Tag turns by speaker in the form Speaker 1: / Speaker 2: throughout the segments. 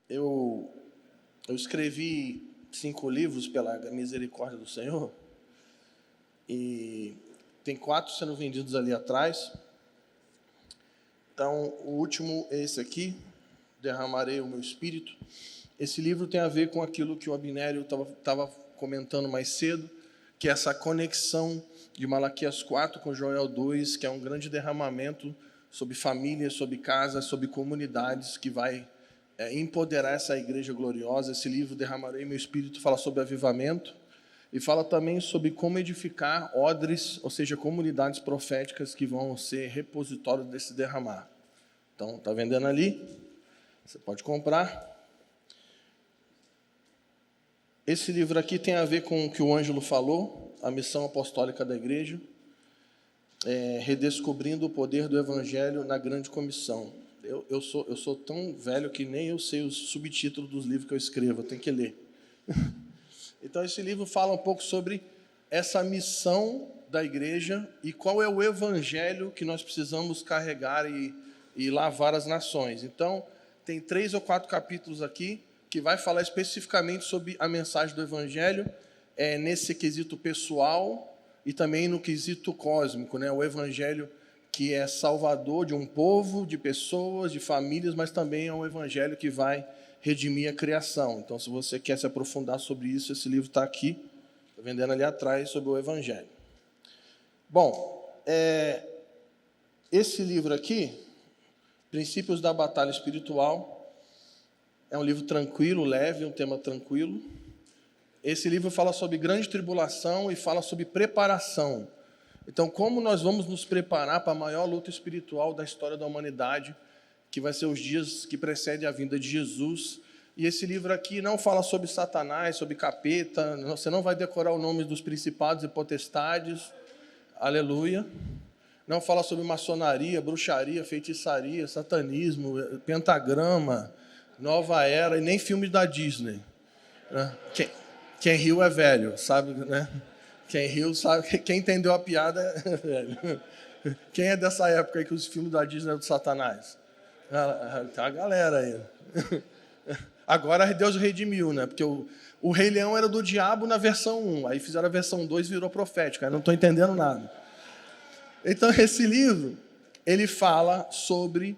Speaker 1: Eu escrevi 5 livros pela misericórdia do Senhor, e tem 4 sendo vendidos ali atrás. Então, o último é esse aqui, Derramarei o Meu Espírito. Esse livro tem a ver com aquilo que o Abinério estava comentando mais cedo, que é essa conexão de Malaquias 4 com Joel 2, que é um grande derramamento sobre famílias, sobre casas, sobre comunidades, que vai empoderar essa igreja gloriosa. Esse livro, Derramarei Meu Espírito, fala sobre avivamento e fala também sobre como edificar odres, ou seja, comunidades proféticas que vão ser repositórios desse derramar. Então, está vendendo ali? Você pode comprar. Esse livro aqui tem a ver com o que o Ângelo falou, a missão apostólica da igreja, redescobrindo o poder do evangelho na grande comissão. Eu sou tão velho que nem eu sei os subtítulos dos livros que eu escrevo, eu tenho que ler. Então, esse livro fala um pouco sobre essa missão da igreja e qual é o evangelho que nós precisamos carregar e lavar as nações. Então, tem 3 ou 4 capítulos aqui que vai falar especificamente sobre a mensagem do evangelho, nesse quesito pessoal e também no quesito cósmico, né? O evangelho que é salvador de um povo, de pessoas, de famílias, mas também é um evangelho que vai redimir a criação. Então, se você quer se aprofundar sobre isso, esse livro está aqui, está vendendo ali atrás, sobre o evangelho. Bom, esse livro aqui, Princípios da Batalha Espiritual, é um livro tranquilo, leve, um tema tranquilo. Esse livro fala sobre grande tribulação e fala sobre preparação. Então, como nós vamos nos preparar para a maior luta espiritual da história da humanidade, que vai ser os dias que precedem a vinda de Jesus. E esse livro aqui não fala sobre Satanás, sobre capeta, você não vai decorar o nome dos principados e potestades, aleluia. Não fala sobre maçonaria, bruxaria, feitiçaria, satanismo, pentagrama, nova era, e nem filmes da Disney. Quem riu é velho, sabe, né? Quem riu sabe, quem entendeu a piada é velho. Quem é dessa época aí que os filmes da Disney eram do Satanás? Tem a galera aí. Agora Deus redimiu, né? Porque o Rei Leão era do diabo na versão 1, aí fizeram a versão 2 e virou profética, aí não estou entendendo nada. Então, esse livro, ele fala sobre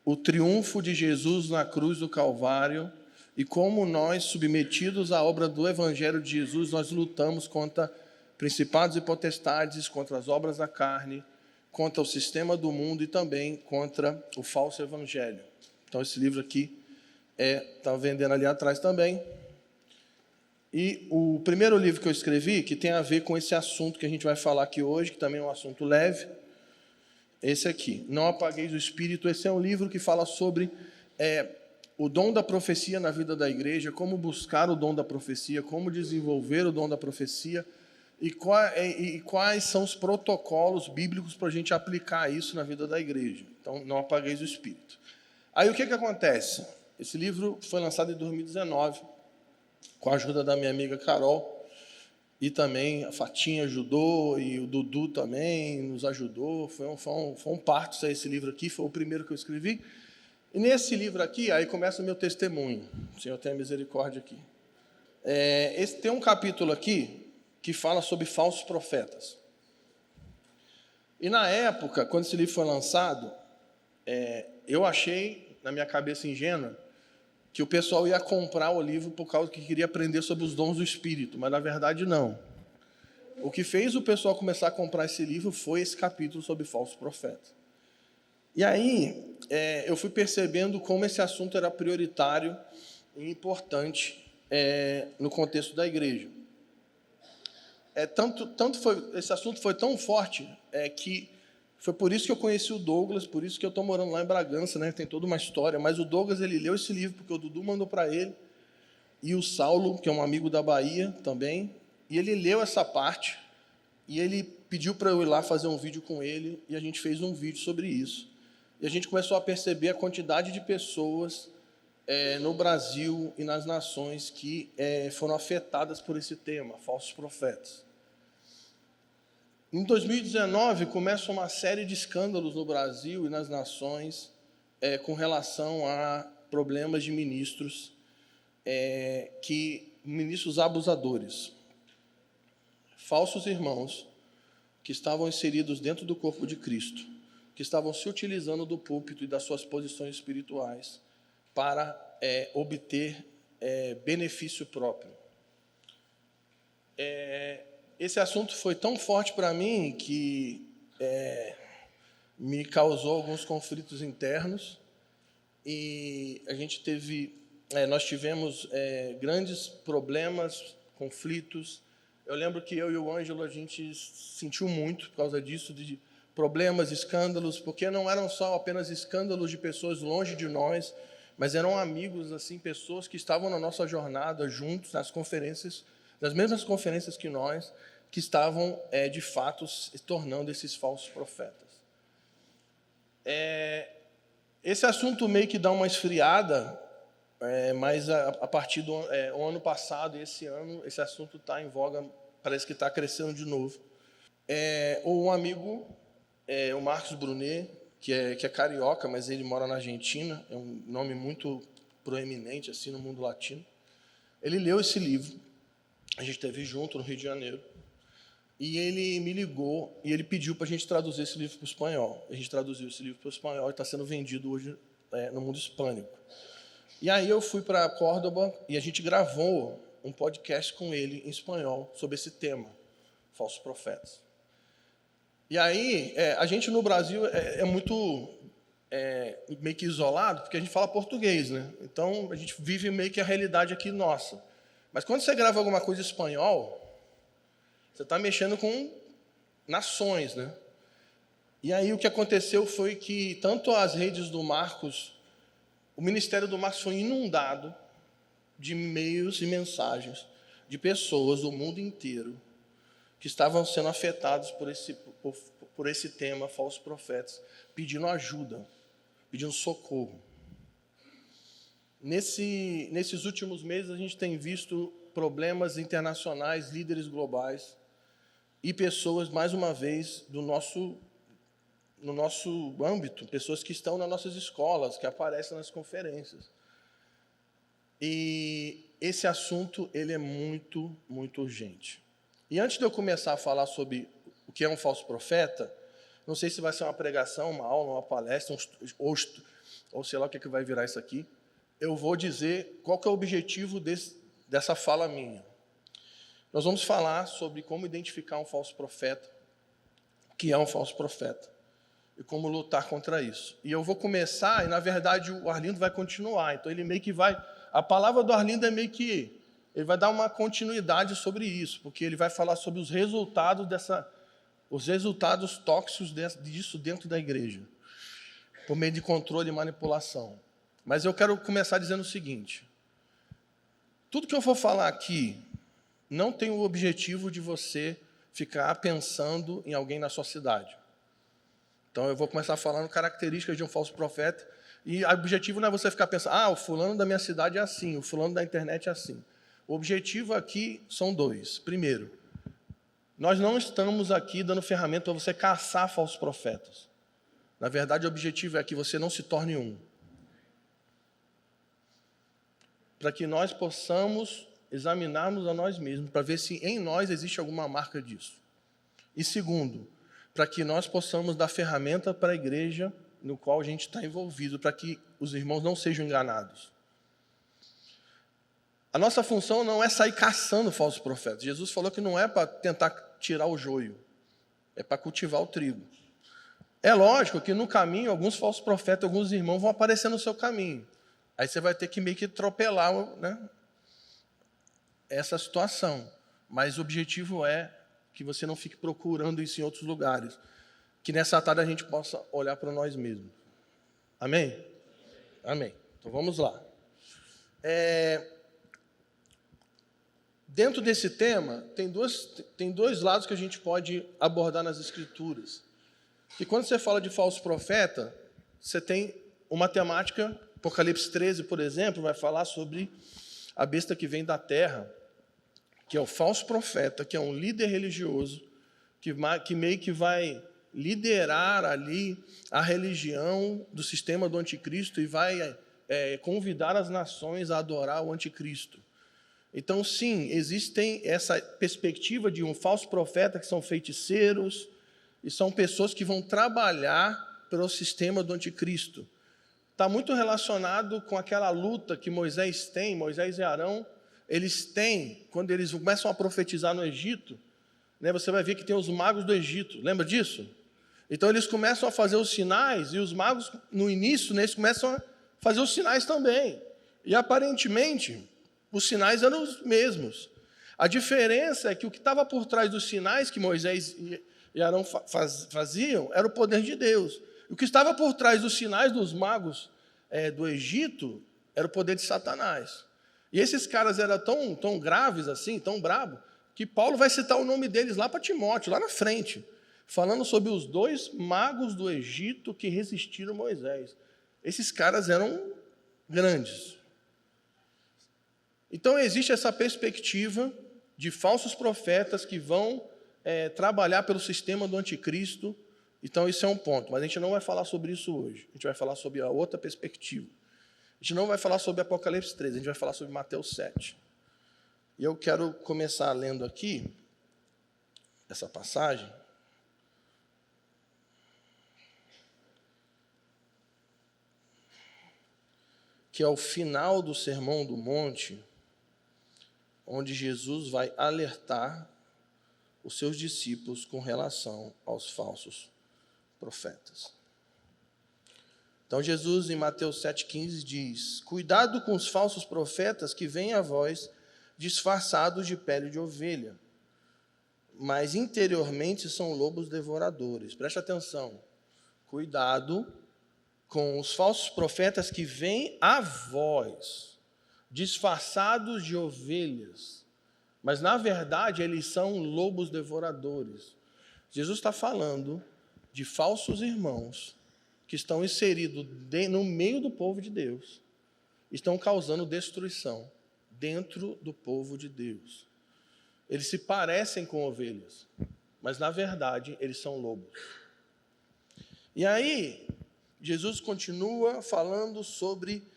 Speaker 1: o triunfo de Jesus na cruz do Calvário e como nós, submetidos à obra do Evangelho de Jesus, nós lutamos contra principados e potestades, contra as obras da carne, contra o sistema do mundo e também contra o falso evangelho. Então, esse livro aqui está vendendo ali atrás também. E o primeiro livro que eu escrevi, que tem a ver com esse assunto que a gente vai falar aqui hoje, que também é um assunto leve, esse aqui, Não Apagueis o Espírito. Esse é um livro que fala sobre o dom da profecia na vida da igreja, como buscar o dom da profecia, como desenvolver o dom da profecia, e quais são os protocolos bíblicos para a gente aplicar isso na vida da igreja. Então, Não Apagueis o Espírito. Aí, o que acontece? Esse livro foi lançado em 2019, com a ajuda da minha amiga Carol, e também a Fatinha ajudou, e o Dudu também nos ajudou. Foi um parto esse livro aqui, foi o primeiro que eu escrevi. E nesse livro aqui, aí começa o meu testemunho. O Senhor tenha misericórdia aqui. Tem um capítulo aqui que fala sobre falsos profetas. E na época, quando esse livro foi lançado, eu achei, na minha cabeça ingênua, que o pessoal ia comprar o livro por causa que queria aprender sobre os dons do Espírito, mas na verdade não. O que fez o pessoal começar a comprar esse livro foi esse capítulo sobre falsos profetas. E aí, eu fui percebendo como esse assunto era prioritário e importante no contexto da igreja. Esse assunto foi tão forte que foi por isso que eu conheci o Douglas, por isso que eu estou morando lá em Bragança, né? Tem toda uma história. Mas o Douglas, ele leu esse livro porque o Dudu mandou para ele, e o Saulo, que é um amigo da Bahia também, e ele leu essa parte, e ele pediu para eu ir lá fazer um vídeo com ele, e a gente fez um vídeo sobre isso. E a gente começou a perceber a quantidade de pessoas no Brasil e nas nações que foram afetadas por esse tema, falsos profetas. Em 2019, começa uma série de escândalos no Brasil e nas nações com relação a problemas de ministros, ministros abusadores, falsos irmãos que estavam inseridos dentro do corpo de Cristo, que estavam se utilizando do púlpito e das suas posições espirituais para obter benefício próprio. Esse assunto foi tão forte para mim que me causou alguns conflitos internos e nós tivemos grandes problemas, conflitos. Eu lembro que eu e o Ângelo, a gente sentiu muito por causa disso, de problemas, escândalos, porque não eram só apenas escândalos de pessoas longe de nós, mas eram amigos, assim, pessoas que estavam na nossa jornada juntos, nas conferências, nas mesmas conferências que nós, que estavam, de fato, se tornando esses falsos profetas. Esse assunto meio que dá uma esfriada, mas a partir do ano passado e esse ano, esse assunto está em voga, parece que está crescendo de novo. Um amigo, o Marcos Brunet, que é carioca, mas ele mora na Argentina, é um nome muito proeminente assim, no mundo latino. Ele leu esse livro, a gente esteve junto no Rio de Janeiro, e ele me ligou e ele pediu para a gente traduzir esse livro para o espanhol. A gente traduziu esse livro para o espanhol e está sendo vendido hoje no mundo hispânico. E aí eu fui para Córdoba e a gente gravou um podcast com ele em espanhol sobre esse tema, falsos profetas. E aí, a gente no Brasil é muito meio que isolado, porque a gente fala português, né? Então, a gente vive meio que a realidade aqui nossa. Mas quando você grava alguma coisa em espanhol, você está mexendo com nações, né? E aí o que aconteceu foi que tanto as redes do Marcos, o ministério do Marcos foi inundado de e-mails e mensagens de pessoas do mundo inteiro que estavam sendo afetados por esse tema, falsos profetas, pedindo ajuda, pedindo socorro. Nesses últimos meses, a gente tem visto problemas internacionais, líderes globais e pessoas, mais uma vez, no nosso âmbito, pessoas que estão nas nossas escolas, que aparecem nas conferências. E esse assunto ele é muito, muito urgente. E antes de eu começar a falar sobre o que é um falso profeta, não sei se vai ser uma pregação, uma aula, uma palestra, ou sei lá o que vai virar isso aqui, eu vou dizer qual que é o objetivo dessa fala minha. Nós vamos falar sobre como identificar um falso profeta, o que é um falso profeta, e como lutar contra isso. E eu vou começar, e na verdade o Arlindo vai continuar, então ele meio que vai... A palavra do Arlindo é meio que... Ele vai dar uma continuidade sobre isso, porque ele vai falar sobre os resultados tóxicos disso dentro da igreja, por meio de controle e manipulação. Mas eu quero começar dizendo o seguinte: tudo que eu for falar aqui não tem o objetivo de você ficar pensando em alguém na sua cidade. Então eu vou começar falando características de um falso profeta, e o objetivo não é você ficar pensando, o fulano da minha cidade é assim, o fulano da internet é assim. O objetivo aqui são dois. Primeiro, nós não estamos aqui dando ferramenta para você caçar falsos profetas. Na verdade, o objetivo é que você não se torne um. Para que nós possamos examinarmos a nós mesmos, para ver se em nós existe alguma marca disso. E segundo, para que nós possamos dar ferramenta para a igreja no qual a gente está envolvido, para que os irmãos não sejam enganados. A nossa função não é sair caçando falsos profetas. Jesus falou que não é para tentar tirar o joio, é para cultivar o trigo. É lógico que no caminho, alguns falsos profetas, alguns irmãos vão aparecer no seu caminho. Aí você vai ter que meio que atropelar, né, essa situação. Mas o objetivo é que você não fique procurando isso em outros lugares. Que nessa tarde a gente possa olhar para nós mesmos. Amém? Amém. Então vamos lá. Dentro desse tema, tem dois lados que a gente pode abordar nas Escrituras. E quando você fala de falso profeta, você tem uma temática, Apocalipse 13, por exemplo, vai falar sobre a besta que vem da terra, que é o falso profeta, que é um líder religioso, que meio que vai liderar ali a religião do sistema do anticristo e vai convidar as nações a adorar o anticristo. Então, sim, existem essa perspectiva de um falso profeta que são feiticeiros e são pessoas que vão trabalhar pelo sistema do anticristo. Está muito relacionado com aquela luta que Moisés e Arão, eles têm, quando eles começam a profetizar no Egito, né, você vai ver que tem os magos do Egito, lembra disso? Então eles começam a fazer os sinais, e os magos, no início, né, eles começam a fazer os sinais também. E aparentemente, os sinais eram os mesmos. A diferença é que o que estava por trás dos sinais que Moisés e Arão faziam era o poder de Deus. O que estava por trás dos sinais dos magos do Egito era o poder de Satanás. E esses caras eram tão graves assim, tão bravos, que Paulo vai citar o nome deles lá para Timóteo, lá na frente, falando sobre os 2 magos do Egito que resistiram a Moisés. Esses caras eram grandes. Então, existe essa perspectiva de falsos profetas que vão trabalhar pelo sistema do anticristo. Então, isso é um ponto, mas a gente não vai falar sobre isso hoje. A gente vai falar sobre a outra perspectiva. A gente não vai falar sobre Apocalipse 13, a gente vai falar sobre Mateus 7. E eu quero começar lendo aqui essa passagem. Que é o final do Sermão do Monte, onde Jesus vai alertar os seus discípulos com relação aos falsos profetas. Então, Jesus, em Mateus 7,15, diz: cuidado com os falsos profetas que vêm a vós disfarçados de pele de ovelha, mas interiormente são lobos devoradores. Preste atenção. Cuidado com os falsos profetas que vêm a vós disfarçados de ovelhas, mas, na verdade, eles são lobos devoradores. Jesus está falando de falsos irmãos que estão inseridos no meio do povo de Deus, estão causando destruição dentro do povo de Deus. Eles se parecem com ovelhas, mas, na verdade, eles são lobos. E aí, Jesus continua falando sobre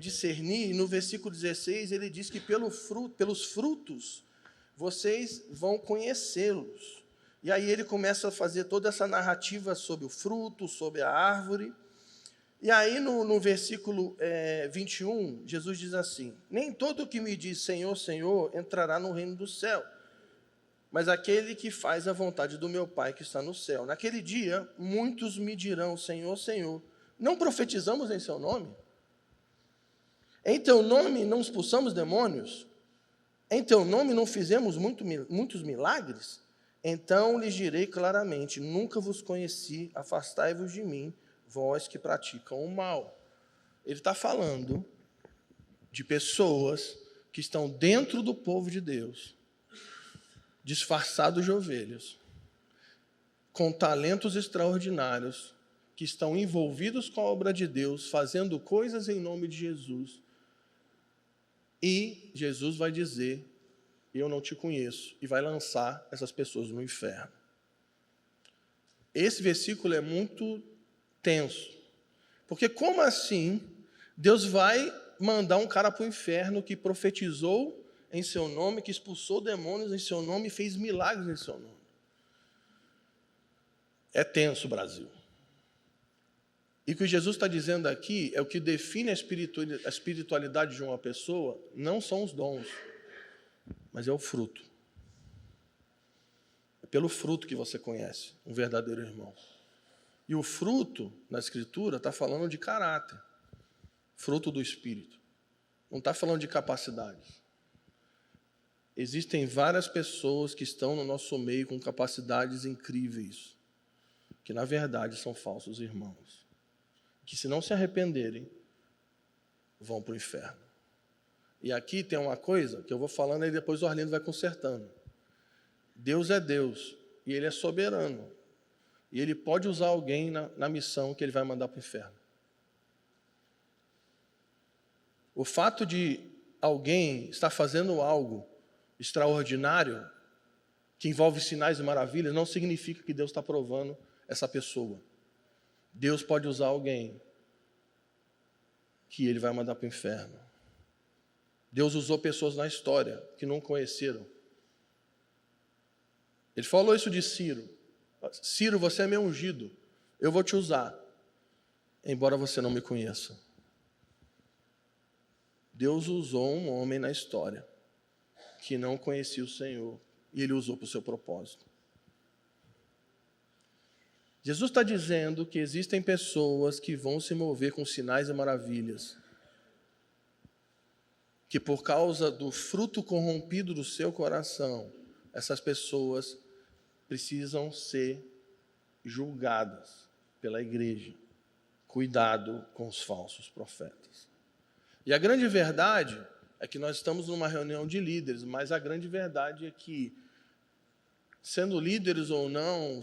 Speaker 1: discernir, e no versículo 16 ele diz que pelos frutos vocês vão conhecê-los. E aí ele começa a fazer toda essa narrativa sobre o fruto, sobre a árvore. E aí no versículo 21, Jesus diz assim: nem todo que me diz Senhor, Senhor entrará no reino do céu, mas aquele que faz a vontade do meu Pai que está no céu. Naquele dia, muitos me dirão, Senhor, Senhor, não profetizamos em seu nome? Em teu nome não expulsamos demônios? Em teu nome não fizemos muitos milagres? Então lhes direi claramente, nunca vos conheci, afastai-vos de mim, vós que praticam o mal. Ele está falando de pessoas que estão dentro do povo de Deus, disfarçados de ovelhas, com talentos extraordinários, que estão envolvidos com a obra de Deus, fazendo coisas em nome de Jesus. E Jesus vai dizer: eu não te conheço, e vai lançar essas pessoas no inferno. Esse versículo é muito tenso, porque como assim Deus vai mandar um cara para o inferno que profetizou em seu nome, que expulsou demônios em seu nome e fez milagres em seu nome? É tenso, Brasil. E o que Jesus está dizendo aqui é o que define a espiritualidade de uma pessoa, não são os dons, mas é o fruto. É pelo fruto que você conhece um verdadeiro irmão. E o fruto, na Escritura, está falando de caráter, fruto do Espírito. Não está falando de capacidades. Existem várias pessoas que estão no nosso meio com capacidades incríveis, que na verdade são falsos irmãos, que se não se arrependerem, vão para o inferno. E aqui tem uma coisa que eu vou falando e depois o Arlindo vai consertando. Deus é Deus e Ele é soberano. E Ele pode usar alguém na missão que Ele vai mandar para o inferno. O fato de alguém estar fazendo algo extraordinário, que envolve sinais e maravilhas, não significa que Deus está provando essa pessoa. Deus pode usar alguém que ele vai mandar para o inferno. Deus usou pessoas na história que não conheceram. Ele falou isso de Ciro. Ciro, você é meu ungido. Eu vou te usar, embora você não me conheça. Deus usou um homem na história que não conhecia o Senhor e ele usou para o seu propósito. Jesus está dizendo que existem pessoas que vão se mover com sinais e maravilhas, que por causa do fruto corrompido do seu coração, essas pessoas precisam ser julgadas pela igreja. Cuidado com os falsos profetas. E a grande verdade é que nós estamos numa reunião de líderes, mas a grande verdade é que, sendo líderes ou não,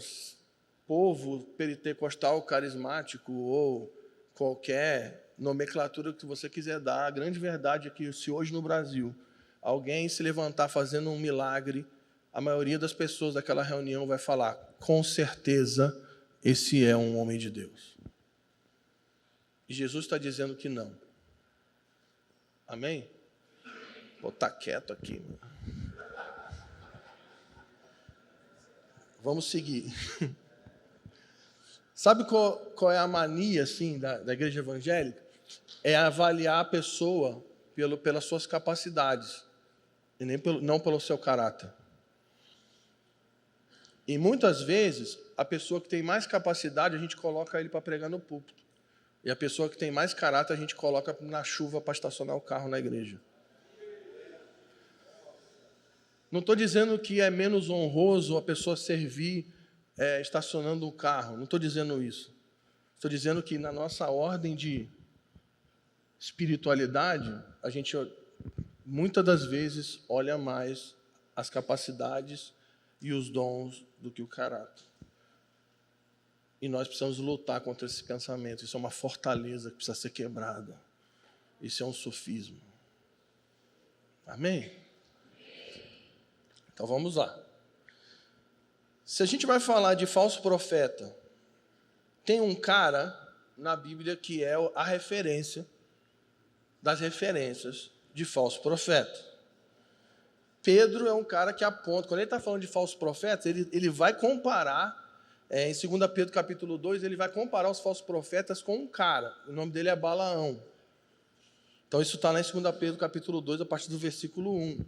Speaker 1: povo pentecostal carismático ou qualquer nomenclatura que você quiser dar, a grande verdade é que se hoje no Brasil alguém se levantar fazendo um milagre, a maioria das pessoas daquela reunião vai falar, com certeza, esse é um homem de Deus. E Jesus está dizendo que não. Amém? Vou estar quieto aqui. Vamos seguir. Sabe qual é a mania assim, da igreja evangélica? É avaliar a pessoa pelas suas capacidades, e não pelo seu caráter. E muitas vezes, a pessoa que tem mais capacidade, a gente coloca ele para pregar no púlpito. E a pessoa que tem mais caráter, a gente coloca na chuva para estacionar o carro na igreja. Não estou dizendo que é menos honroso a pessoa servir estacionando o carro. Não estou dizendo isso. Estou dizendo que na nossa ordem de espiritualidade, a gente muitas das vezes olha mais as capacidades e os dons do que o caráter. E nós precisamos lutar contra esse pensamento. Isso é uma fortaleza que precisa ser quebrada. Isso é um sofisma. Amém? Então vamos lá. Se a gente vai falar de falso profeta, tem um cara na Bíblia que é a referência das referências de falso profeta. Pedro é um cara que aponta, quando ele está falando de falsos profetas, ele vai comparar, em 2 Pedro capítulo 2, ele vai comparar os falsos profetas com um cara, o nome dele é Balaão. Então isso está lá em 2 Pedro capítulo 2, a partir do versículo 1.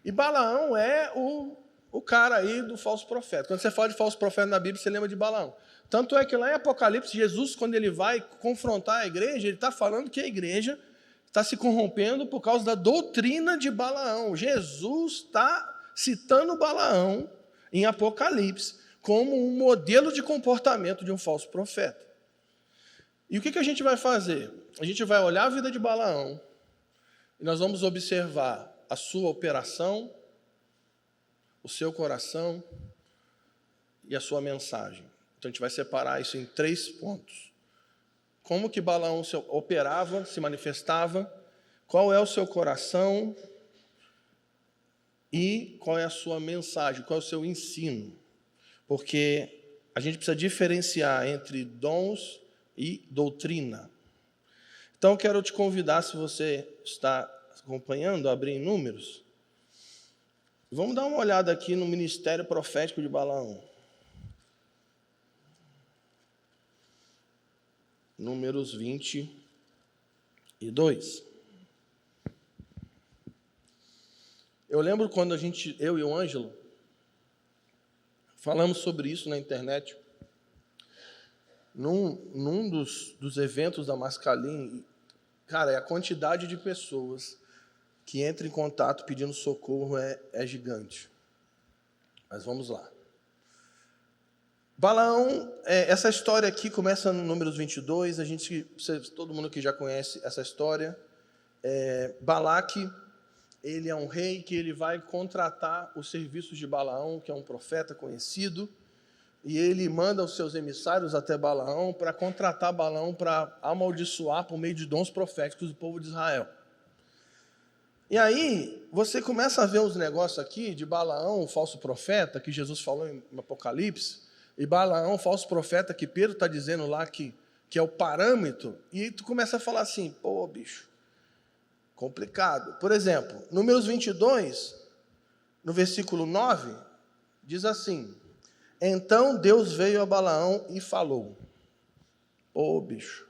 Speaker 1: E Balaão é o cara aí do falso profeta. Quando você fala de falso profeta na Bíblia, você lembra de Balaão. Tanto é que lá em Apocalipse, Jesus, quando ele vai confrontar a igreja, ele está falando que a igreja está se corrompendo por causa da doutrina de Balaão. Jesus está citando Balaão em Apocalipse como um modelo de comportamento de um falso profeta. E o que a gente vai fazer? A gente vai olhar a vida de Balaão e nós vamos observar a sua operação, o seu coração e a sua mensagem. Então a gente vai separar isso em 3 pontos. Como que Balaão operava, se manifestava, qual é o seu coração e qual é a sua mensagem, qual é o seu ensino. Porque a gente precisa diferenciar entre dons e doutrina. Então eu quero te convidar, se você está acompanhando, a abrir em Números. Vamos dar uma olhada aqui no ministério profético de Balaão. Números 22. Eu lembro quando eu e o Ângelo, falamos sobre isso na internet, num dos eventos da Mascalim. Cara, a quantidade de pessoas que entram em contato pedindo socorro é gigante. Mas vamos lá. Balaão, essa história aqui começa no Números 22, todo mundo que já conhece essa história. Balaque, ele é um rei que ele vai contratar os serviços de Balaão, que é um profeta conhecido, e ele manda os seus emissários até Balaão para contratar Balaão para amaldiçoar por meio de dons proféticos do povo de Israel. E aí, você começa a ver os negócios aqui de Balaão, o falso profeta, que Jesus falou em Apocalipse, e Balaão, falso profeta, que Pedro está dizendo lá que que é o parâmetro, e tu começa a falar assim, pô, bicho, complicado. Por exemplo, Números 22, no versículo 9, diz assim, então Deus veio a Balaão e falou. Pô, bicho.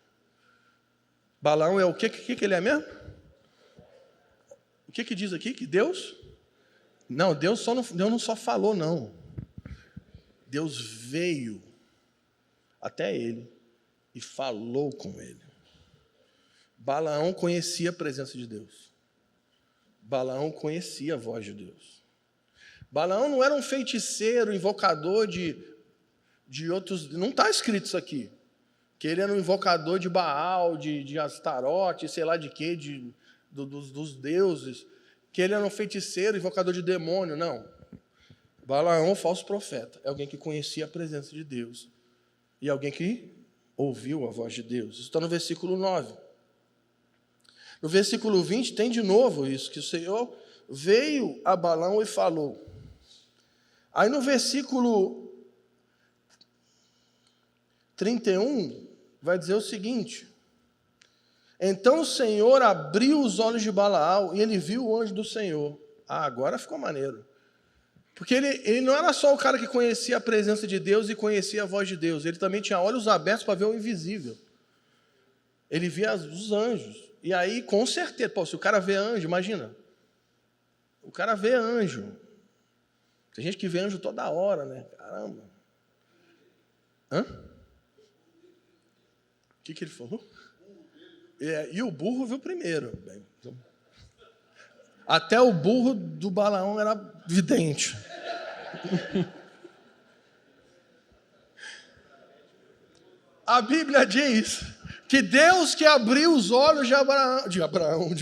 Speaker 1: Balaão é o que ele é mesmo? O que diz aqui? Que Deus? Não, Deus não só falou, não. Deus veio até ele e falou com ele. Balaão conhecia a presença de Deus. Balaão conhecia a voz de Deus. Balaão não era um feiticeiro, invocador de outros... Não está escrito isso aqui. Que ele era um invocador de Baal, de Astarote, sei lá de quê, dos deuses. Que ele era um feiticeiro, invocador de demônio. Não. Balaão, falso profeta, é alguém que conhecia a presença de Deus. E alguém que ouviu a voz de Deus. Isso está no versículo 9. No versículo 20 tem de novo isso, que o Senhor veio a Balaão e falou. Aí no versículo 31, vai dizer o seguinte, então o Senhor abriu os olhos de Balaão e ele viu o anjo do Senhor. Agora ficou maneiro. Porque ele não era só o cara que conhecia a presença de Deus e conhecia a voz de Deus, ele também tinha olhos abertos para ver o invisível. Ele via os anjos. E aí, com certeza, pô, se o cara vê anjo, imagina. O cara vê anjo. Tem gente que vê anjo toda hora, né? Caramba. Hã? O que ele falou? E o burro viu primeiro. Até o burro do Balaão era vidente. A Bíblia diz que Deus que abriu os olhos de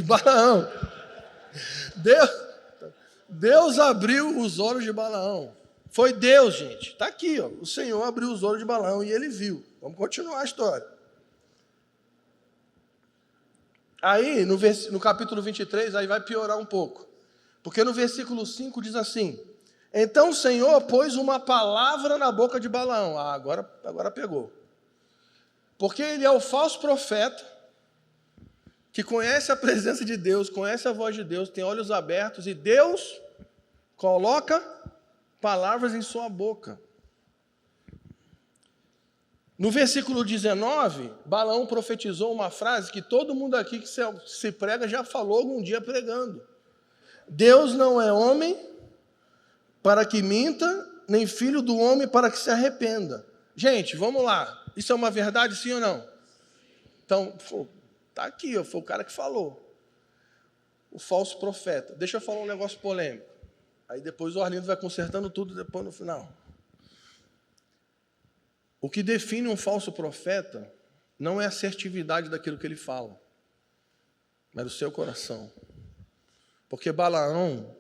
Speaker 1: Balaão. Deus abriu os olhos de Balaão. Foi Deus, gente. Está aqui, ó. O Senhor abriu os olhos de Balaão e ele viu. Vamos continuar a história. Aí, no capítulo 23, aí vai piorar um pouco. Porque no versículo 5 diz assim, então o Senhor pôs uma palavra na boca de Balaão. Agora pegou. Porque ele é o falso profeta, que conhece a presença de Deus, conhece a voz de Deus, tem olhos abertos, e Deus coloca palavras em sua boca. No versículo 19, Balaão profetizou uma frase que todo mundo aqui que se prega já falou algum dia pregando. Deus não é homem para que minta, nem filho do homem para que se arrependa. Gente, vamos lá. Isso é uma verdade, sim ou não? Então, está aqui, foi o cara que falou. O falso profeta. Deixa eu falar um negócio polêmico. Aí depois o Arlindo vai consertando tudo depois no final. O que define um falso profeta não é a assertividade daquilo que ele fala, mas o seu coração. Porque Balaão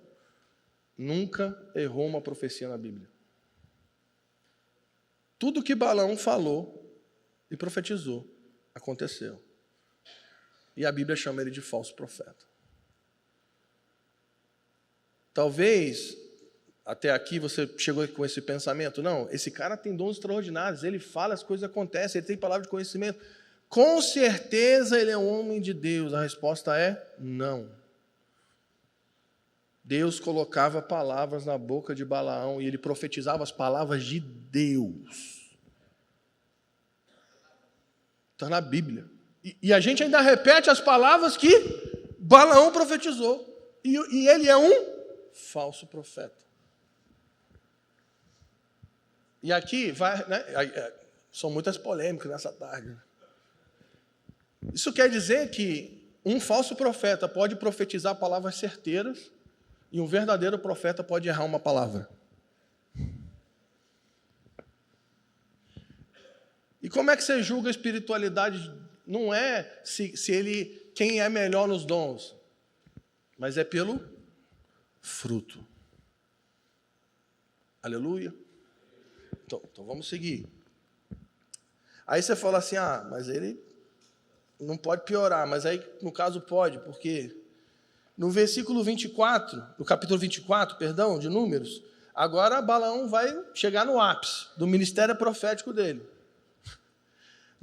Speaker 1: nunca errou uma profecia na Bíblia. Tudo que Balaão falou e profetizou aconteceu. E a Bíblia chama ele de falso profeta. Talvez, até aqui você chegou com esse pensamento, não, esse cara tem dons extraordinários, ele fala, as coisas acontecem, ele tem palavra de conhecimento. Com certeza ele é um homem de Deus. A resposta é não. Deus colocava palavras na boca de Balaão e ele profetizava as palavras de Deus. Está na Bíblia. E a gente ainda repete as palavras que Balaão profetizou. E ele é um falso profeta. E aqui vai, né, são muitas polêmicas nessa tarde. Isso quer dizer que um falso profeta pode profetizar palavras certeiras e um verdadeiro profeta pode errar uma palavra. E como é que você julga a espiritualidade? Não é quem é melhor nos dons, mas é pelo fruto. Aleluia. Então vamos seguir. Aí você fala assim, mas ele não pode piorar, mas aí no caso pode, porque no versículo 24, no capítulo 24, perdão, de Números, agora Balaão vai chegar no ápice do ministério profético dele.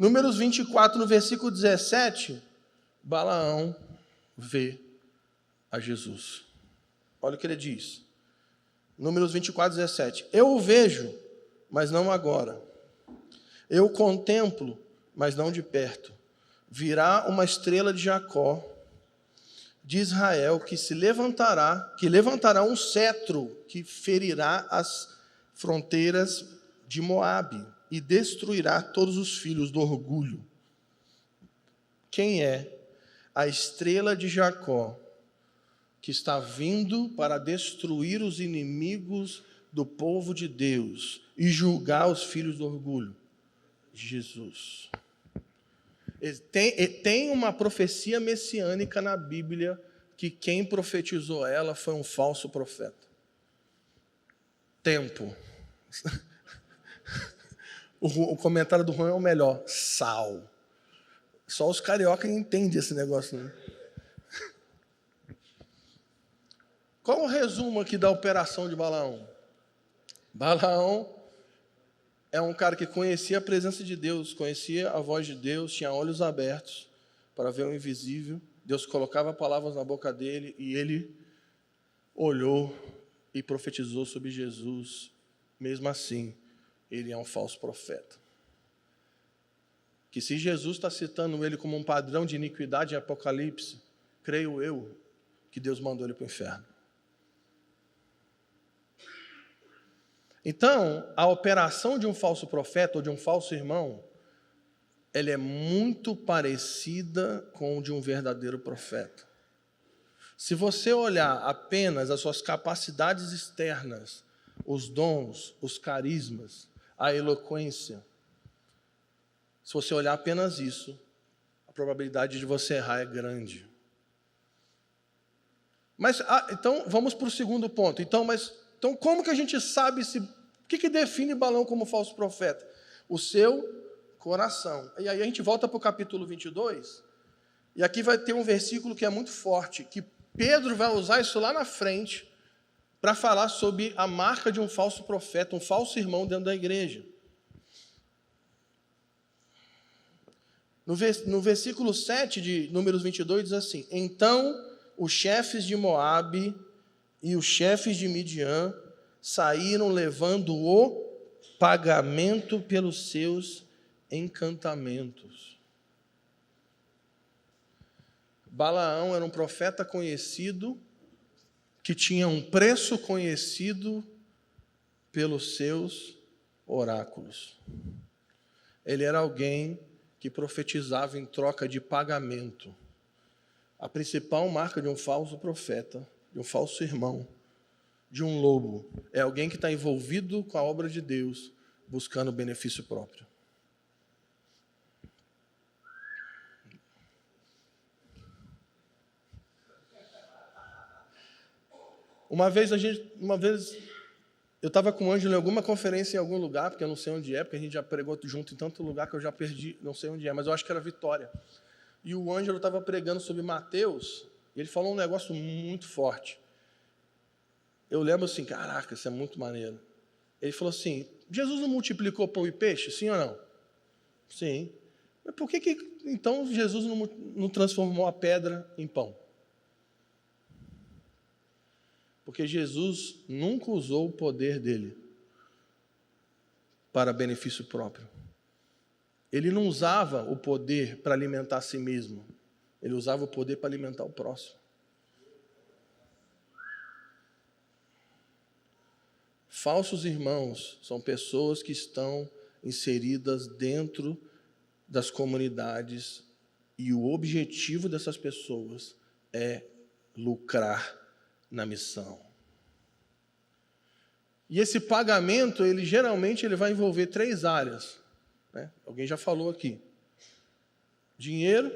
Speaker 1: Números 24, no versículo 17, Balaão vê a Jesus. Olha o que ele diz. Números 24, 17. Eu o vejo, mas não agora. Eu o contemplo, mas não de perto. Virá uma estrela de Jacó, de Israel, que levantará um cetro que ferirá as fronteiras de Moabe e destruirá todos os filhos do orgulho. Quem é a estrela de Jacó que está vindo para destruir os inimigos do povo de Deus e julgar os filhos do orgulho? Jesus. Tem uma profecia messiânica na Bíblia que quem profetizou ela foi um falso profeta. Tempo. O comentário do Juan é o melhor. Sal. Só os cariocas entendem esse negócio, né? Qual o resumo aqui da operação de Balaão? Balaão é um cara que conhecia a presença de Deus, conhecia a voz de Deus, tinha olhos abertos para ver o invisível. Deus colocava palavras na boca dele e ele olhou e profetizou sobre Jesus. Mesmo assim, ele é um falso profeta. Que se Jesus está citando ele como um padrão de iniquidade em Apocalipse, creio eu que Deus mandou ele para o inferno. Então, a operação de um falso profeta ou de um falso irmão, ela é muito parecida com a de um verdadeiro profeta. Se você olhar apenas as suas capacidades externas, os dons, os carismas, a eloquência, se você olhar apenas isso, a probabilidade de você errar é grande. Mas, então, vamos para o segundo ponto. Então, como que a gente sabe o que define Balaão como falso profeta? O seu coração. E aí a gente volta para o capítulo 22, e aqui vai ter um versículo que é muito forte, que Pedro vai usar isso lá na frente para falar sobre a marca de um falso profeta, um falso irmão dentro da igreja. No versículo 7 de Números 22 diz assim: Então os chefes de Moabe e os chefes de Midian saíram levando o pagamento pelos seus encantamentos. Balaão era um profeta conhecido, que tinha um preço conhecido pelos seus oráculos. Ele era alguém que profetizava em troca de pagamento. A principal marca de um falso profeta, de um falso irmão, de um lobo, é alguém que está envolvido com a obra de Deus, buscando benefício próprio. Uma vez eu estava com o Ângelo em alguma conferência em algum lugar, porque eu não sei onde é, porque a gente já pregou junto em tanto lugar que eu já perdi, não sei onde é, mas eu acho que era Vitória. E o Ângelo estava pregando sobre Mateus, e ele falou um negócio muito forte. Eu lembro assim, caraca, isso é muito maneiro. Ele falou assim, Jesus não multiplicou pão e peixe, sim ou não? Sim. Mas por que então Jesus não transformou a pedra em pão? Porque Jesus nunca usou o poder dele para benefício próprio. Ele não usava o poder para alimentar a si mesmo. Ele usava o poder para alimentar o próximo. Falsos irmãos são pessoas que estão inseridas dentro das comunidades e o objetivo dessas pessoas é lucrar na missão. E esse pagamento, geralmente vai envolver 3 áreas, né? Alguém já falou aqui. Dinheiro,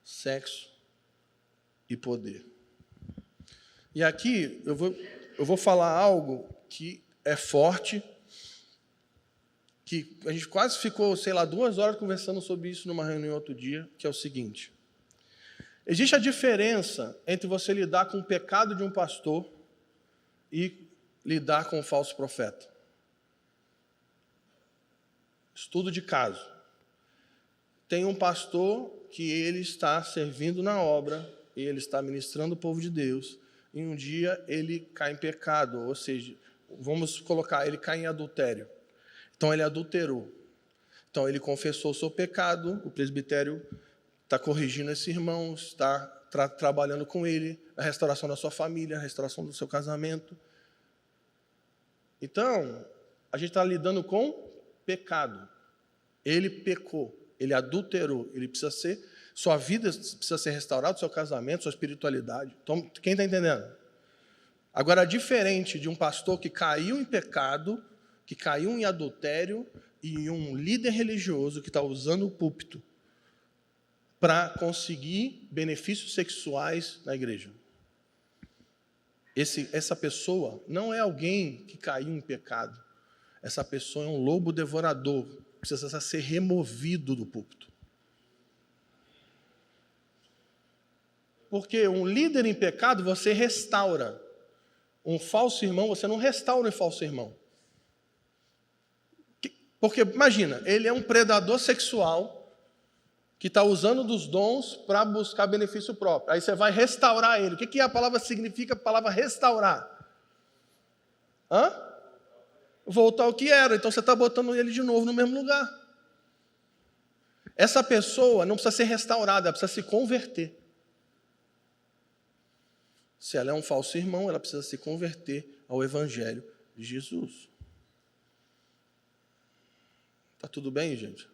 Speaker 1: sexo e poder. E aqui eu vou falar algo que é forte, que a gente quase ficou, 2 horas conversando sobre isso numa reunião outro dia, que é o seguinte. Existe a diferença entre você lidar com o pecado de um pastor e lidar com o falso profeta. Estudo de caso. tem um pastor que ele está servindo na obra, ele está ministrando o povo de Deus, e um dia ele cai em pecado, ou seja, vamos colocar, ele cai em adultério. Então ele adulterou. Então ele confessou o seu pecado, o presbitério está corrigindo esse irmão, está trabalhando com ele, a restauração da sua família, a restauração do seu casamento. Então, a gente está lidando com pecado. Ele pecou, ele adulterou, sua vida precisa ser restaurada, seu casamento, sua espiritualidade. Então, quem está entendendo? Agora, diferente de um pastor que caiu em pecado, que caiu em adultério, e um líder religioso que está usando o púlpito para conseguir benefícios sexuais na igreja. Essa pessoa não é alguém que caiu em pecado. Essa pessoa é um lobo devorador, precisa ser removido do púlpito. Porque um líder em pecado você restaura. Um falso irmão, você não restaura um falso irmão. Porque, imagina, ele é um predador sexual que está usando dos dons para buscar benefício próprio. Aí você vai restaurar ele. O que a palavra significa, a palavra restaurar? Voltar ao que era. Então você está botando ele de novo no mesmo lugar. Essa pessoa não precisa ser restaurada, ela precisa se converter. Se ela é um falso irmão, ela precisa se converter ao Evangelho de Jesus. Tá tudo bem, gente?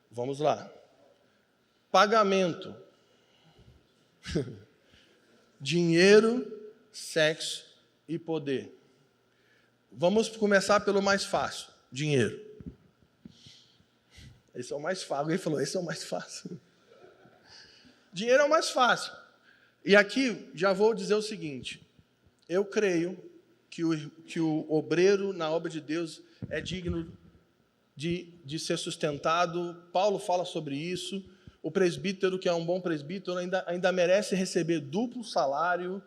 Speaker 1: Vamos lá. Pagamento. Dinheiro, sexo e poder. Vamos começar pelo mais fácil. Dinheiro. Esse é o mais fácil. Alguém falou, esse é o mais fácil. Dinheiro é o mais fácil. E aqui já vou dizer o seguinte. Eu creio que o obreiro na obra de Deus é digno de ser sustentado. Paulo fala sobre isso. O presbítero, que é um bom presbítero, ainda merece receber duplo salário.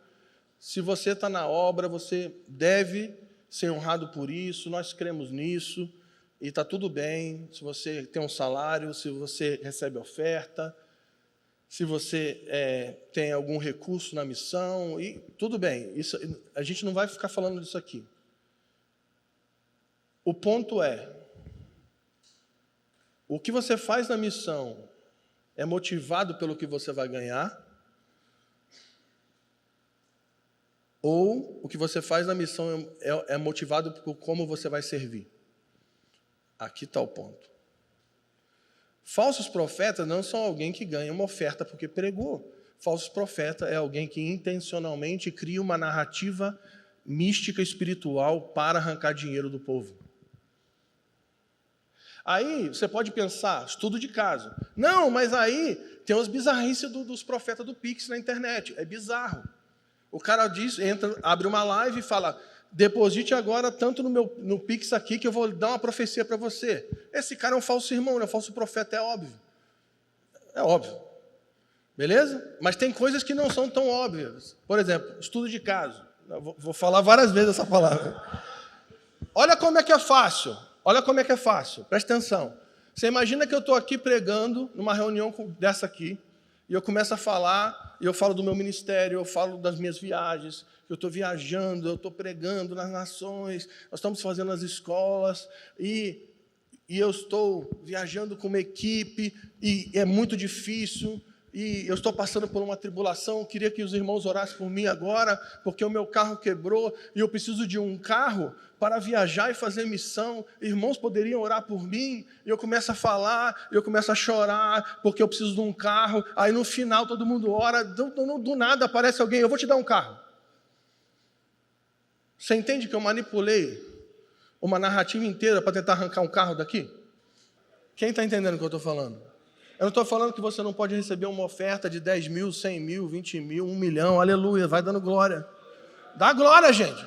Speaker 1: Se você está na obra, você deve ser honrado por isso. Nós cremos nisso. E está tudo bem. Se você tem um salário, se você recebe oferta, se você tem algum recurso na missão, e tudo bem. Isso, a gente não vai ficar falando disso aqui. O ponto é, o que você faz na missão é motivado pelo que você vai ganhar? Ou o que você faz na missão é motivado por como você vai servir? Aqui está o ponto. Falsos profetas não são alguém que ganha uma oferta porque pregou. Falsos profetas é alguém que intencionalmente cria uma narrativa mística espiritual para arrancar dinheiro do povo. Aí você pode pensar, estudo de caso. Não, mas aí tem umas bizarrices dos profetas do Pix na internet. É bizarro. O cara abre uma live e fala, deposite agora tanto no Pix aqui que eu vou dar uma profecia para você. Esse cara é um falso irmão, é um falso profeta, é óbvio. É óbvio. Beleza? Mas tem coisas que não são tão óbvias. Por exemplo, estudo de caso. Eu vou falar várias vezes essa palavra. Olha como é que é fácil. Olha como é que é fácil. Presta atenção. Você imagina que eu estou aqui pregando numa reunião dessa aqui, e eu começo a falar, e eu falo do meu ministério, eu falo das minhas viagens, eu estou viajando, eu estou pregando nas nações, nós estamos fazendo as escolas, e eu estou viajando com uma equipe, e é muito difícil, e eu estou passando por uma tribulação, eu queria que os irmãos orassem por mim agora, porque o meu carro quebrou, e eu preciso de um carro para viajar e fazer missão, irmãos poderiam orar por mim, e eu começo a falar, eu começo a chorar, porque eu preciso de um carro, aí no final todo mundo ora, do nada aparece alguém, eu vou te dar um carro. Você entende que eu manipulei uma narrativa inteira para tentar arrancar um carro daqui? Quem está entendendo o que eu estou falando? Eu não estou falando que você não pode receber uma oferta de 10 mil, 100 mil, 20 mil, 1 milhão, aleluia, vai dando glória. Dá glória, gente.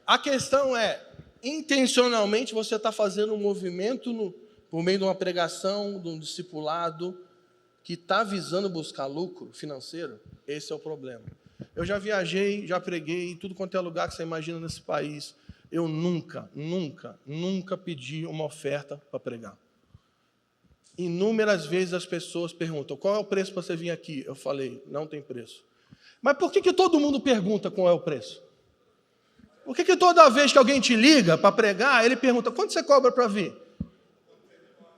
Speaker 1: A questão é, intencionalmente você está fazendo um movimento por meio de uma pregação, de um discipulado, que está visando buscar lucro financeiro? Esse é o problema. Eu já viajei, já preguei em tudo quanto é lugar que você imagina nesse país. eu nunca pedi uma oferta para pregar. Inúmeras vezes as pessoas perguntam, qual é o preço para você vir aqui? Eu falei, não tem preço. Mas por que todo mundo pergunta qual é o preço? Por que toda vez que alguém te liga para pregar, ele pergunta, quanto você cobra para vir?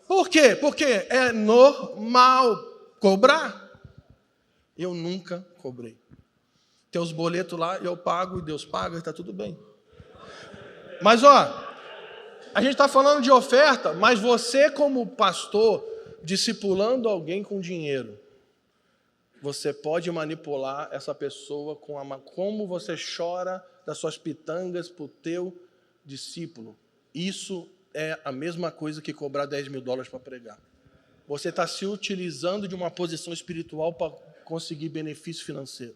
Speaker 1: Por quê? Porque é normal cobrar. Eu nunca cobrei. Tem os boletos lá, eu pago, e Deus paga, e está tudo bem. Mas, a gente está falando de oferta, mas você como pastor, discipulando alguém com dinheiro, você pode manipular essa pessoa com como você chora das suas pitangas para o teu discípulo. Isso é a mesma coisa que cobrar $10.000 para pregar. Você está se utilizando de uma posição espiritual para conseguir benefício financeiro.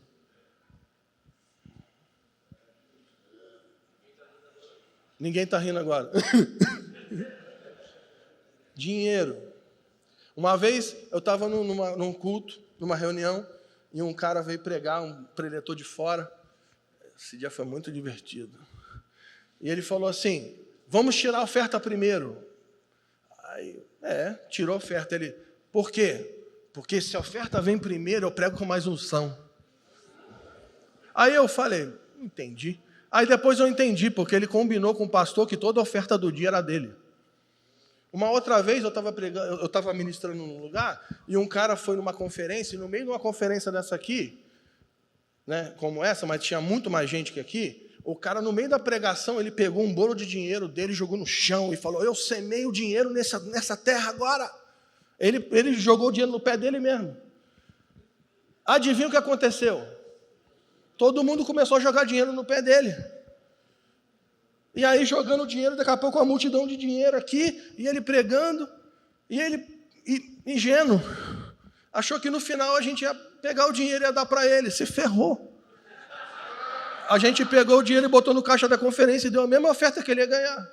Speaker 1: Ninguém está rindo agora. Dinheiro. Uma vez eu estava num culto, numa reunião, e um cara veio pregar, um preletor de fora. Esse dia foi muito divertido. E ele falou assim, vamos tirar a oferta primeiro. Aí, tirou a oferta. Ele, por quê? Porque se a oferta vem primeiro, eu prego com mais unção. Aí eu falei, entendi. Aí depois eu entendi, porque ele combinou com o pastor que toda a oferta do dia era dele. Uma outra vez eu estava ministrando num lugar, e um cara foi numa conferência, e no meio de uma conferência dessa aqui, né, como essa, mas tinha muito mais gente que aqui, o cara, no meio da pregação, ele pegou um bolo de dinheiro dele, jogou no chão e falou, eu semei o dinheiro nessa terra agora. Ele jogou o dinheiro no pé dele mesmo. Adivinha o que aconteceu? Todo mundo começou a jogar dinheiro no pé dele. E aí, jogando dinheiro, daqui a pouco uma multidão de dinheiro aqui, e ele pregando, e ele, ingênuo, achou que no final a gente ia pegar o dinheiro e ia dar para ele. Se ferrou. A gente pegou o dinheiro e botou no caixa da conferência e deu a mesma oferta que ele ia ganhar.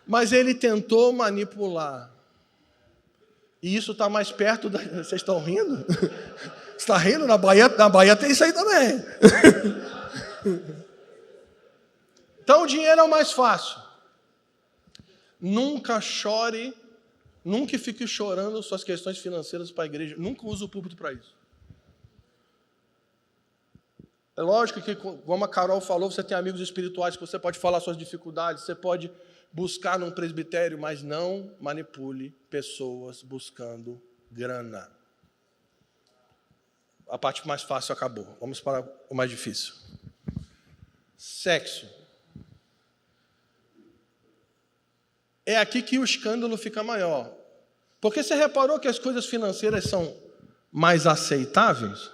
Speaker 1: Mas ele tentou manipular. E isso está mais perto da... Vocês estão rindo? Você está rindo? Na Bahia tem isso aí também. Então, o dinheiro é o mais fácil. Nunca chore, nunca fique chorando suas questões financeiras para a igreja. Nunca use o púlpito para isso. É lógico que, como a Carol falou, você tem amigos espirituais que você pode falar suas dificuldades, você pode buscar num presbitério, mas não manipule pessoas buscando grana. A parte mais fácil acabou. Vamos para o mais difícil. Sexo. É aqui que o escândalo fica maior. Porque você reparou que as coisas financeiras são mais aceitáveis?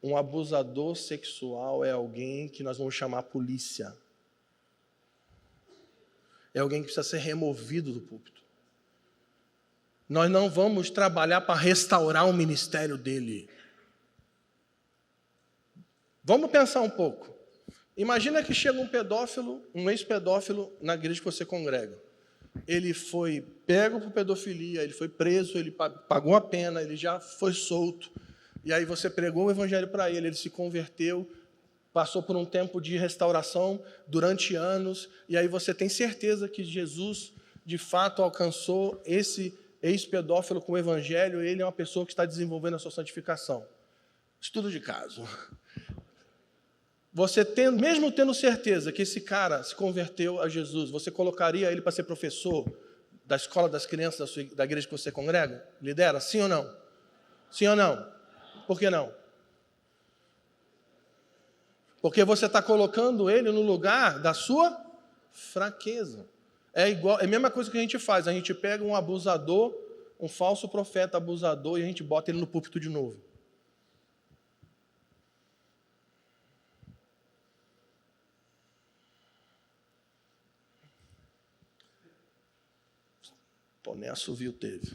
Speaker 1: Um abusador sexual é alguém que nós vamos chamar polícia. É alguém que precisa ser removido do púlpito. Nós não vamos trabalhar para restaurar o ministério dele. Vamos pensar um pouco. Imagina que chega um pedófilo, um ex-pedófilo, na igreja que você congrega. Ele foi pego por pedofilia, ele foi preso, ele pagou a pena, ele já foi solto. E aí você pregou o evangelho para ele, ele se converteu, passou por um tempo de restauração durante anos, e aí você tem certeza que Jesus, de fato, alcançou esse ex-pedófilo com o evangelho, e ele é uma pessoa que está desenvolvendo a sua santificação. Estudo de caso. Você mesmo tendo certeza que esse cara se converteu a Jesus, você colocaria ele para ser professor da escola das crianças da igreja que você congrega? Lidera? Sim ou não? Sim ou não? Por que não? Porque você está colocando ele no lugar da sua fraqueza. É a mesma coisa que a gente faz. A gente pega um abusador, um falso profeta abusador, e a gente bota ele no púlpito de novo. Pô, nem assovio teve.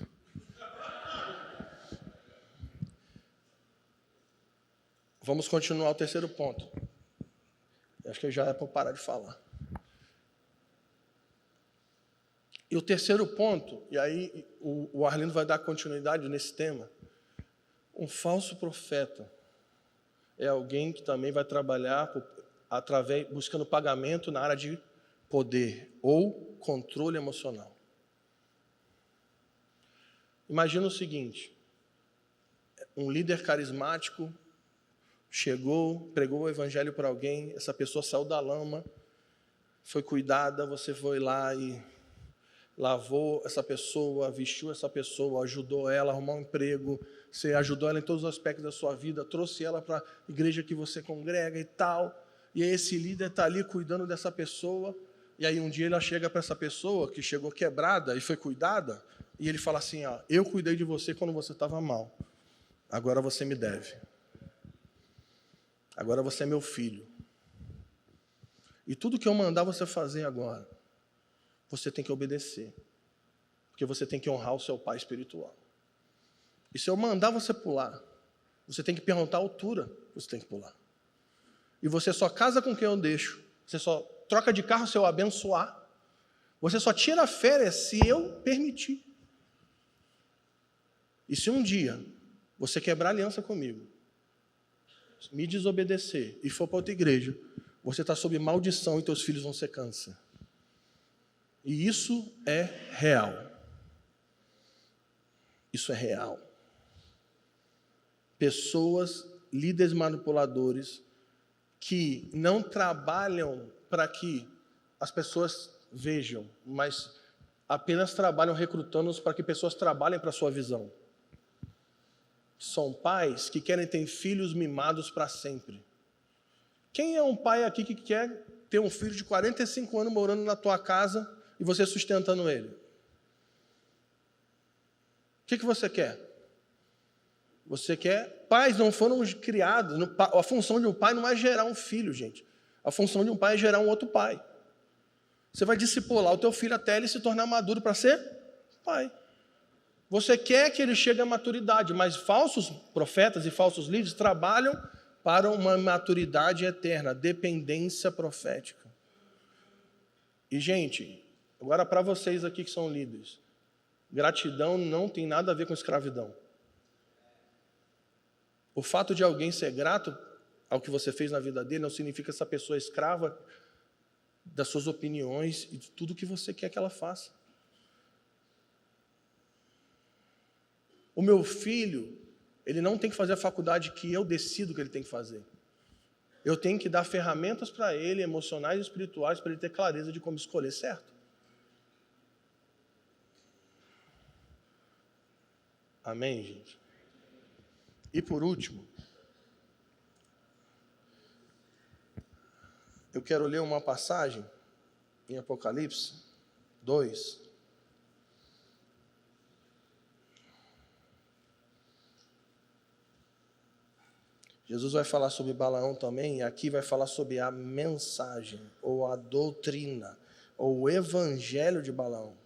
Speaker 1: Vamos continuar o terceiro ponto. Acho que já é para parar de falar. E o terceiro ponto, e aí o Arlindo vai dar continuidade nesse tema, um falso profeta é alguém que também vai trabalhar buscando pagamento na área de poder ou controle emocional. Imagina o seguinte, um líder carismático chegou, pregou o evangelho para alguém, essa pessoa saiu da lama, foi cuidada, você foi lá e lavou essa pessoa, vestiu essa pessoa, ajudou ela a arrumar um emprego, você ajudou ela em todos os aspectos da sua vida, trouxe ela para a igreja que você congrega e tal, e aí esse líder está ali cuidando dessa pessoa, e aí um dia ele chega para essa pessoa que chegou quebrada e foi cuidada, e ele fala assim, eu cuidei de você quando você estava mal, agora você me deve. Agora você é meu filho. E tudo que eu mandar você fazer agora, você tem que obedecer. Porque você tem que honrar o seu pai espiritual. E se eu mandar você pular, você tem que perguntar a altura que você tem que pular. E você só casa com quem eu deixo. Você só troca de carro se eu abençoar. Você só tira férias se eu permitir. E se um dia você quebrar aliança comigo, me desobedecer e for para outra igreja, você está sob maldição e teus filhos vão ser câncer. E isso é real. Isso é real. Pessoas, líderes manipuladores, que não trabalham para que as pessoas vejam, mas apenas trabalham recrutando-os para que pessoas trabalhem para a sua visão. São pais que querem ter filhos mimados para sempre. Quem é um pai aqui que quer ter um filho de 45 anos morando na tua casa e você sustentando ele? O que você quer? Você quer? Pais não foram criados. A função de um pai não é gerar um filho, gente. A função de um pai é gerar um outro pai. Você vai discipular o teu filho até ele se tornar maduro para ser pai. Você quer que ele chegue à maturidade, mas falsos profetas e falsos líderes trabalham para uma maturidade eterna, dependência profética. E, gente, agora para vocês aqui que são líderes, gratidão não tem nada a ver com escravidão. O fato de alguém ser grato ao que você fez na vida dele não significa que essa pessoa é escrava das suas opiniões e de tudo que você quer que ela faça. O meu filho, ele não tem que fazer a faculdade que eu decido que ele tem que fazer. Eu tenho que dar ferramentas para ele, emocionais e espirituais, para ele ter clareza de como escolher certo. Amém, gente? E por último, eu quero ler uma passagem em Apocalipse 2. Jesus vai falar sobre Balaão também, e aqui vai falar sobre a mensagem, ou a doutrina, ou o evangelho de Balaão.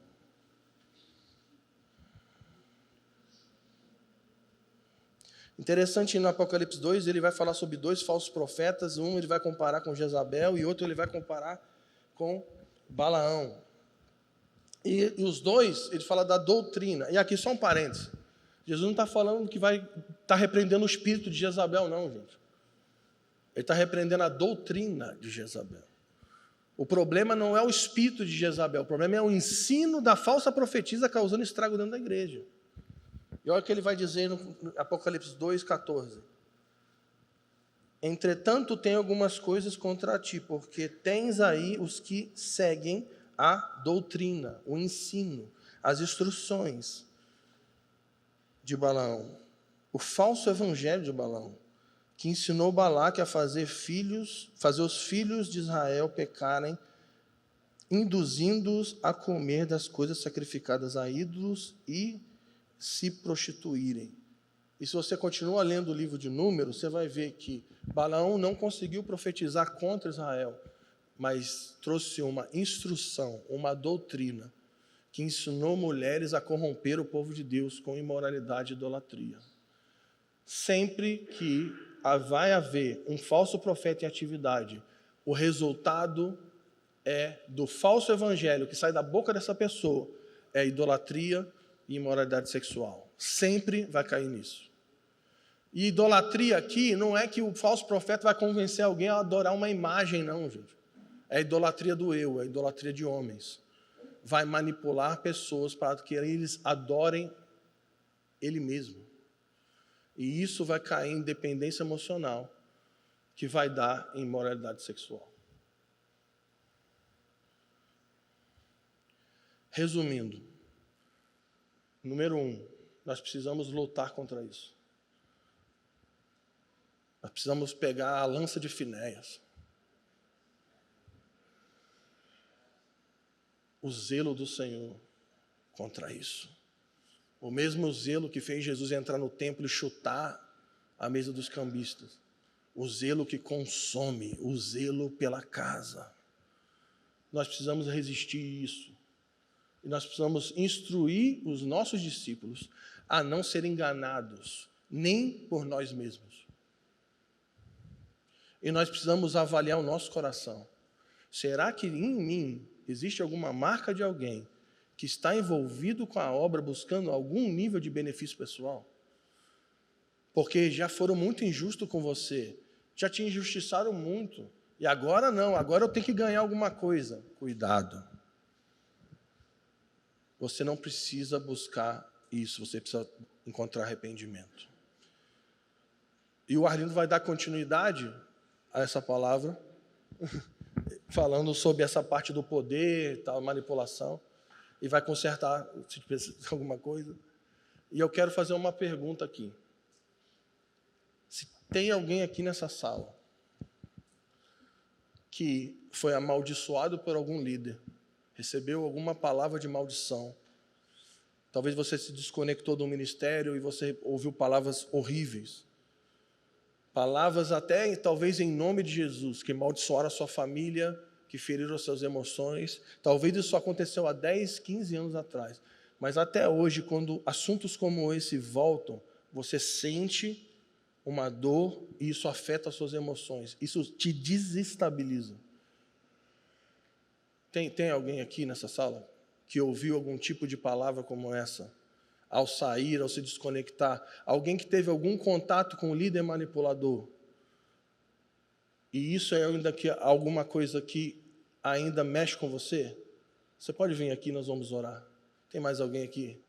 Speaker 1: Interessante, no Apocalipse 2, ele vai falar sobre 2 falsos profetas, um ele vai comparar com Jezabel, e outro ele vai comparar com Balaão. E os dois, ele fala da doutrina, e aqui só um parênteses. Jesus não está falando que vai estar repreendendo o espírito de Jezabel, não, gente. Ele está repreendendo a doutrina de Jezabel. O problema não é o espírito de Jezabel, o problema é o ensino da falsa profetisa causando estrago dentro da igreja. E olha o que ele vai dizer no Apocalipse 2,14. Entretanto, tem algumas coisas contra ti, porque tens aí os que seguem a doutrina, o ensino, as instruções de Balaão, o falso evangelho de Balaão, que ensinou Balaque a fazer os filhos de Israel pecarem, induzindo-os a comer das coisas sacrificadas a ídolos e se prostituírem. E se você continua lendo o livro de Números, você vai ver que Balaão não conseguiu profetizar contra Israel, mas trouxe uma instrução, uma doutrina, que ensinou mulheres a corromper o povo de Deus com imoralidade e idolatria. Sempre que vai haver um falso profeta em atividade, o resultado do falso evangelho que sai da boca dessa pessoa é idolatria e imoralidade sexual. Sempre vai cair nisso. E idolatria aqui não é que o falso profeta vai convencer alguém a adorar uma imagem, não, gente. É a idolatria do eu, é a idolatria de homens. Vai manipular pessoas para que eles adorem ele mesmo. E isso vai cair em dependência emocional, que vai dar em imoralidade sexual. Resumindo, número 1, nós precisamos lutar contra isso. Nós precisamos pegar a lança de Finéias. O zelo do Senhor contra isso. O mesmo zelo que fez Jesus entrar no templo e chutar a mesa dos cambistas. O zelo que consome, o zelo pela casa. Nós precisamos resistir isso. E nós precisamos instruir os nossos discípulos a não serem enganados, nem por nós mesmos. E nós precisamos avaliar o nosso coração. Será que em mim existe alguma marca de alguém que está envolvido com a obra buscando algum nível de benefício pessoal? Porque já foram muito injustos com você, já te injustiçaram muito, e agora não, agora eu tenho que ganhar alguma coisa. Cuidado. Você não precisa buscar isso, você precisa encontrar arrependimento. E o Arlindo vai dar continuidade a essa palavra, falando sobre essa parte do poder, tal, manipulação, e vai consertar se precisa de alguma coisa. E eu quero fazer uma pergunta aqui. Se tem alguém aqui nessa sala que foi amaldiçoado por algum líder, recebeu alguma palavra de maldição, talvez você se desconectou do ministério e você ouviu palavras horríveis, palavras até talvez em nome de Jesus, que amaldiçoaram a sua família, que feriram as suas emoções. Talvez isso aconteceu há 10, 15 anos atrás. Mas até hoje, quando assuntos como esse voltam, você sente uma dor e isso afeta as suas emoções. Isso te desestabiliza. Tem alguém aqui nessa sala que ouviu algum tipo de palavra como essa? Ao sair, ao se desconectar, alguém que teve algum contato com o líder manipulador, e isso é ainda que alguma coisa que ainda mexe com você, você pode vir aqui, nós vamos orar. Tem mais alguém aqui?